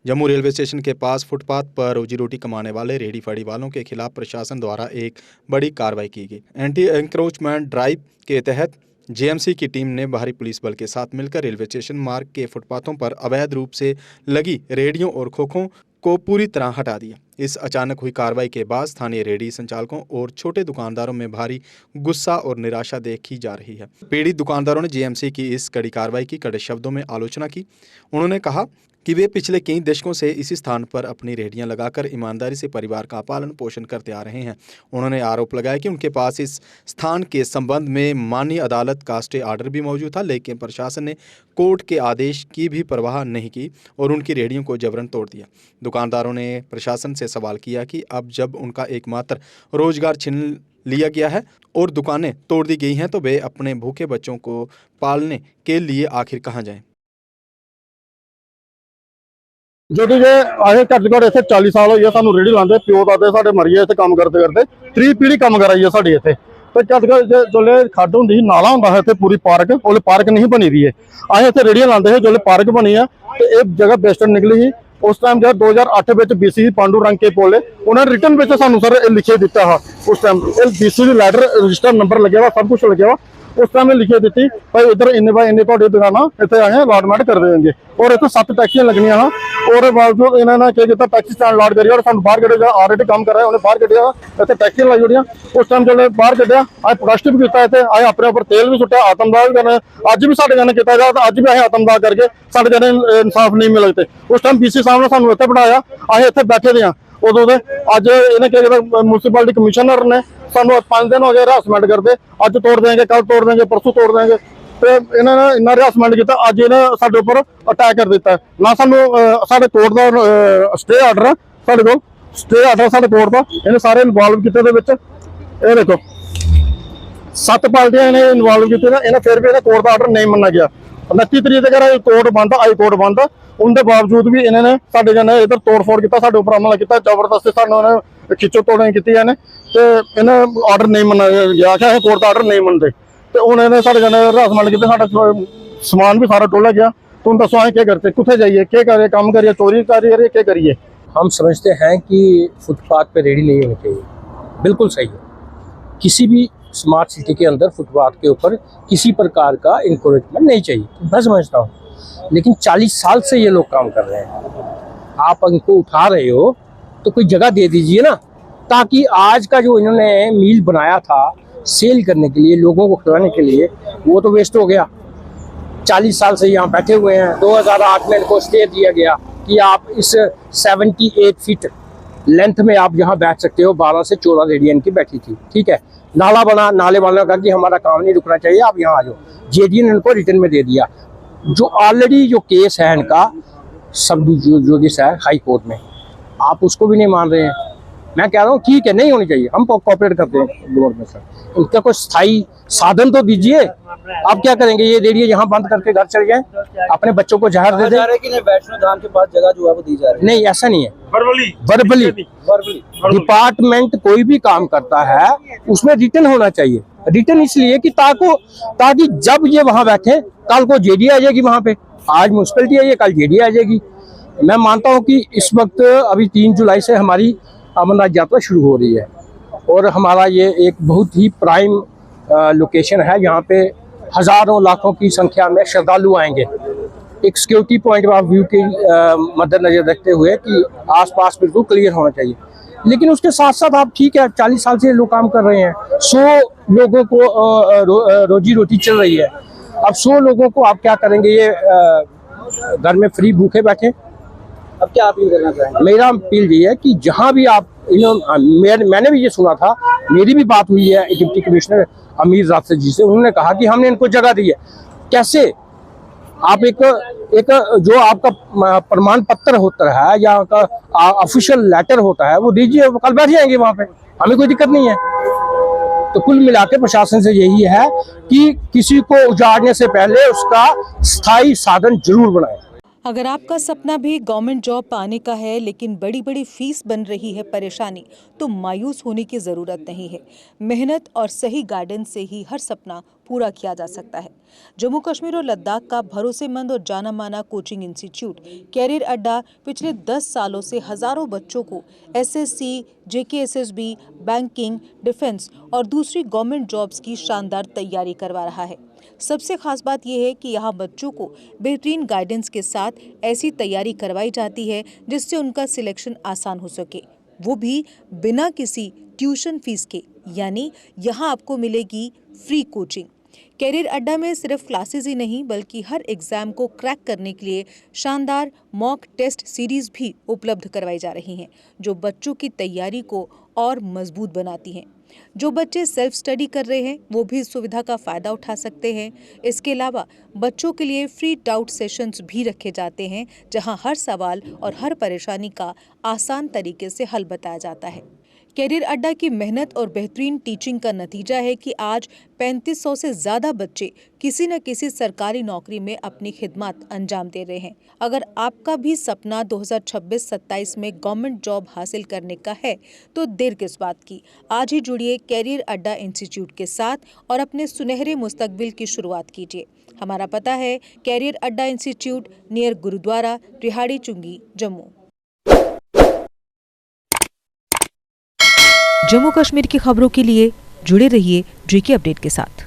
Jammu railway station के पास footpath पर रोजी रोटी कमाने वाले रेहड़ी फड़ी वालों के खिलाफ प्रशासन द्वारा एक बड़ी कार्रवाई की गई। एंटी एंक्रोचमेंट ड्राइव के तहत जेएमसी की टीम ने बाहरी पुलिस बल के साथ मिलकर रेलवे स्टेशन मार्ग के फुटपाथों पर अवैध रूप से लगी रेहड़ियों और खोखों को पूरी तरह हटा दिया। इस अचानक हुई कार्रवाई के बाद स्थानीय रेहड़ी संचालकों और छोटे दुकानदारों में भारी गुस्सा और निराशा देखी जा रही है। पीड़ित दुकानदारों ने जेएमसी की इस कड़ी कार्रवाई की कड़े शब्दों में आलोचना की। उन्होंने कहा कि वे पिछले कई दशकों से इसी स्थान पर अपनी रेहड़ियां लगाकर ईमानदारी से परिवार का पालन पोषण करते आ रहे हैं। उन्होंने आरोप लगाया कि उनके पास इस स्थान के संबंध में माननीय अदालत का स्टे ऑर्डर भी मौजूद था, लेकिन प्रशासन ने कोर्ट के आदेश की भी परवाह नहीं की और उनकी रेहड़ियों को जबरन तोड़ दिया। दुकानदारों ने प्रशासन से सवाल किया कि अब जब उनका एकमात्र रोजगार छीन लिया गया है और दुकानें तोड़ दी गई हैं, तो वे अपने भूखे बच्चों को पालने के लिए आखिर कहाँ जाएं? जो कि असें घट घट इतने 40 साल हो गए सानू रेहड़ी लाते, प्यो दादे साडे मरी इतने काम करते करते 3 पीढ़ी काम कराई है साडी इतने। तो झट घट जो खड्ड होंगी नाला होंदा इतने पूरी पार्क, ओले पार्क नहीं बनी दी है। असें इतने रेहड़ियां लाते जो पार्क बनी है तो एक जगह बेस्टर्न निकली ही। उस टाइम जो 2008 में बीसी पांडू रंग के पोले उन्होंने रिटर्न में सानू सर लिखे दिता है। उस टाइम बीसी की लैटर रजिस्टर नंबर लगे हुआ, सब कुछ लगे हुआ। उस टाइम लिखे दी भाई इधर इन्ने बाय इन्ने दुकाना इतने आए अलॉटमेंट कर देंगे और इतने 7 टैक्सियां लगनिया हाँ। और बावजूद इन्होंने क्या किया, टैक्सी स्टैंड अलॉट करिए और सू बाहर कढ़िया ऑलरेडी काम कर रहा है उन्हें बाहर कढ़िया इतने टैक्सियां लाई जोड़िया। उस टाइम जो बाहर कढ़िया अं प्रोटेस्ट भी किया, अं अपने उपर तेल भी सुट्या, आतंकवाद भी करना अज भी साढ़े जने किया गया, अज भी अं आतंकवाद करके साढ़े जने इंसाफ नहीं मिलते। उस टाइम बीसी साहब ने सू इतने बिठाया, अं इतने बैठे थे उदों के। अज इन्हें क्या किया, म्यूनसिपैलिटी कमिश्नर ने सानू 5 दिन हो गए हरासमेंट करते, अज तोड़ देंगे, कल तोड़ देंगे, परसों तोड़ देंगे। तो इन्होंने इन्ना हरासमेंट किया, अज इन्हें साडे उपर अटैक कर दिता है। ना सानू साडे कोर्ट का स्टे आर्डर है, साडे कोल स्टे आर्डर साडे कोर्ट का, इन्हें सारे इनवॉल्व किए। ये देखो 7 पार्टियां इन्हें इनवॉल्व की, इन्हें फिर भी कोर्ट का आर्डर नहीं मन्ना गया। 29 तरीक तक कोर्ट बंद, हाई कोर्ट बंद, उनके बावजूद भी इन्होंने साडे जने इधर तोड़ फोड़ किया, साडे उपर हमला किया, जबरदस्ती सानू खिच्चो तोड़े की इन्हें आर्डर नहीं मना गया, क्या कोर्ट का आर्डर नहीं मनते। तो हूँ इन्हें साढ़े जने हरासमेंट किए, साढ़ा समान भी सारा टोला गया। तुम दसो अं क्या करते, कुत्थे जाइए, क्या करिए, काम करिए, चोरी करिए, क्या करिए। हम समझते हैं कि फुटपाथ पे रेहड़ी नहीं होनी चाहिए, बिल्कुल सही है। किसी भी स्मार्ट सिटी के अंदर फुटपाथ के ऊपर किसी प्रकार का इंक्रोचमेंट नहीं चाहिए, मैं समझता हूँ। लेकिन 40 साल से ये लोग काम कर रहे हैं, आप इनको उठा रहे हो तो कोई जगह दे दीजिए ना, ताकि आज का जो इन्होंने मील बनाया था सेल करने के लिए, लोगों को खिलाने के लिए, वो तो वेस्ट हो गया। 40 साल से यहाँ बैठे हुए हैं। 2008 में इनको स्टे दिया गया कि आप इस 78 फीट लेंथ में आप यहाँ बैठ सकते हो। 12 से 14 रेडियन की बैठी थी, ठीक है। नाला बना, नाले वाले ने कहा कि हमारा काम नहीं रुकना चाहिए, आप यहाँ आ जाओ। जेडीए ने इनको रिटर्न में दे दिया। जो ऑलरेडी जो केस है इनका सब जुडिस है हाई कोर्ट में, आप उसको भी नहीं मान रहे हैं। मैं कह रहा हूँ ठीक है, नहीं होनी चाहिए, हम कोऑपरेट करते हैं गवर्नमेंट से। इनका कोई स्थायी साधन तो दीजिए। आप क्या करेंगे, ये रेडियो यहाँ बंद करके घर चले जाएं, अपने बच्चों को जहर दे दें। वैष्णो धाम के पास जगह जो है वो दी जा रही है। नहीं, ऐसा नहीं है। वर्बली डिपार्टमेंट कोई भी काम करता है उसमें रिटर्न होना चाहिए। रिटर्न इसलिए कि ताकि जब ये वहां बैठे, कल को जेडी आ जाएगी वहां पे। आज म्यूनसिपैलिटी आई है, कल जेडी आ जाएगी। मैं मानता हूँ कि इस वक्त अभी 3 जुलाई से हमारी अमरनाथ यात्रा शुरू हो रही है और हमारा ये एक बहुत ही प्राइम लोकेशन है। यहाँ पे हजारों लाखों की संख्या में श्रद्धालु आएंगे। एक सिक्योरिटी पॉइंट ऑफ व्यू के मद्देनजर रखते हुए कि आसपास बिल्कुल क्लियर होना चाहिए। लेकिन उसके साथ साथ आप ठीक है, 40 साल से लोग काम कर रहे हैं, 100 लोगों को रोजी रोटी चल रही है। अब 100 लोगों को आप क्या करेंगे, ये घर में फ्री भूखे बैठे। अब क्या अपील करना चाहेंगे? मेरा अपील ये है कि जहां भी आप मैंने भी ये सुना था, मेरी भी बात हुई है डिप्टी कमिश्नर अमीर रास्ते जी से। उन्होंने कहा कि हमने इनको जगह दी है। कैसे आप एक जो आपका प्रमाण पत्र होता है या ऑफिशियल लेटर होता है वो दीजिए, वो कल बैठ जाएंगे वहां पे, हमें कोई दिक्कत नहीं है। तो कुल मिला के प्रशासन से यही है कि किसी को उजाड़ने से पहले उसका स्थायी साधन जरूर बनाए। अगर आपका सपना भी गवर्नमेंट जॉब पाने का है लेकिन बड़ी बड़ी फीस बन रही है परेशानी, तो मायूस होने की ज़रूरत नहीं है। मेहनत और सही गाइडेंस से ही हर सपना पूरा किया जा सकता है। जम्मू कश्मीर और लद्दाख का भरोसेमंद और जाना माना कोचिंग इंस्टीट्यूट कैरियर अड्डा पिछले 10 सालों से हजारों बच्चों को SSC, JKSSB, बैंकिंग, डिफेंस और दूसरी गवर्नमेंट जॉब्स की शानदार तैयारी करवा रहा है। सबसे खास बात यह है कि यहाँ बच्चों को बेहतरीन गाइडेंस के साथ ऐसी तैयारी करवाई जाती है जिससे उनका सिलेक्शन आसान हो सके, वो भी बिना किसी ट्यूशन फीस के। यानी यहाँ आपको मिलेगी फ्री कोचिंग। कैरियर अड्डा में सिर्फ क्लासेस ही नहीं बल्कि हर एग्जाम को क्रैक करने के लिए शानदार मॉक टेस्ट सीरीज भी उपलब्ध करवाई जा रही हैं, जो बच्चों की तैयारी को और मजबूत बनाती हैं। जो बच्चे सेल्फ स्टडी कर रहे हैं वो भी इस सुविधा का फायदा उठा सकते हैं। इसके अलावा बच्चों के लिए फ्री डाउट सेशंस भी रखे जाते हैं, जहां हर सवाल और हर परेशानी का आसान तरीके से हल बताया जाता है। कैरियर अड्डा की मेहनत और बेहतरीन टीचिंग का नतीजा है कि आज 3500 से ज्यादा बच्चे किसी न किसी सरकारी नौकरी में अपनी खिदमत अंजाम दे रहे हैं। अगर आपका भी सपना 2026-27 में गवर्नमेंट जॉब हासिल करने का है तो देर किस बात की। आज ही जुड़िए कैरियर अड्डा इंस्टीट्यूट के साथ और अपने सुनहरे मुस्तकबिल की शुरुआत कीजिए। हमारा पता है कैरियर अड्डा इंस्टीट्यूट, नियर गुरुद्वारा, रिहाड़ी चुंगी, जम्मू। जम्मू कश्मीर की खबरों के लिए जुड़े रहिए JK अपडेट के साथ।